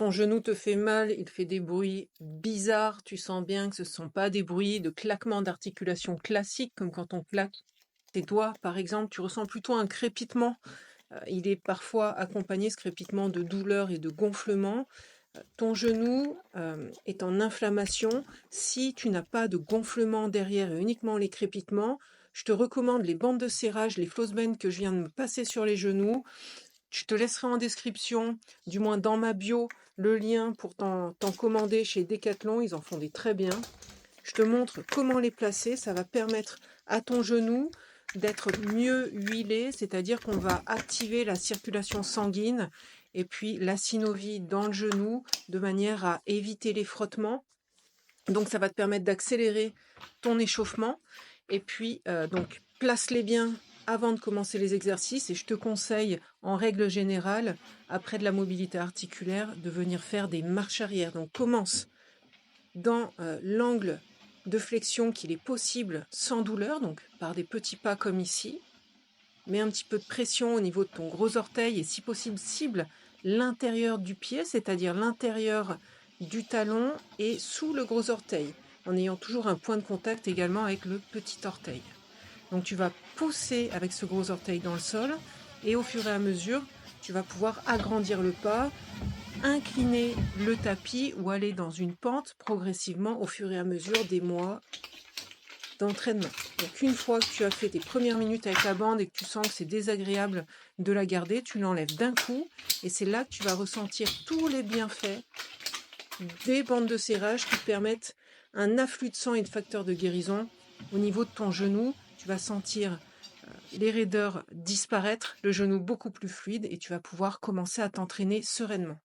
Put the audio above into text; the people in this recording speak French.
ton genou te fait mal, il fait des bruits bizarres, tu sens bien que ce ne sont pas des bruits de claquement d'articulation classique, comme quand on claque tes doigts, par exemple, tu ressens plutôt un crépitement. Il est parfois accompagné, ce crépitement, de douleur et de gonflement. Ton genou est en inflammation. Si tu n'as pas de gonflement derrière et uniquement les crépitements, je te recommande les bandes de serrage, les Flossband que je viens de me passer sur les genoux. Je te laisserai en description, du moins dans ma bio, le lien pour t'en commander chez Decathlon. Ils en font des très bien. Je te montre comment les placer. Ça va permettre à ton genou d'être mieux huilé, c'est-à-dire qu'on va activer la circulation sanguine et puis la synovie dans le genou de manière à éviter les frottements. Donc ça va te permettre d'accélérer ton échauffement. Et puis donc place-les bien avant de commencer les exercices et je te conseille en règle générale, après de la mobilité articulaire, de venir faire des marches arrière. Donc commence dans l'angle de flexion qu'il est possible sans douleur, donc par des petits pas comme ici. Mets un petit peu de pression au niveau de ton gros orteil et si possible cible l'intérieur du pied, c'est-à-dire l'intérieur du talon et sous le gros orteil, en ayant toujours un point de contact également avec le petit orteil. Donc tu vas pousser avec ce gros orteil dans le sol et au fur et à mesure, tu vas pouvoir agrandir le pas, incliner le tapis ou aller dans une pente progressivement au fur et à mesure des mois d'entraînement. Donc une fois que tu as fait tes premières minutes avec la bande et que tu sens que c'est désagréable de la garder, tu l'enlèves d'un coup et c'est là que tu vas ressentir tous les bienfaits des bandes de serrage qui permettent un afflux de sang et de facteurs de guérison au niveau de ton genou. Tu vas sentir les raideurs disparaître, le genou beaucoup plus fluide et tu vas pouvoir commencer à t'entraîner sereinement.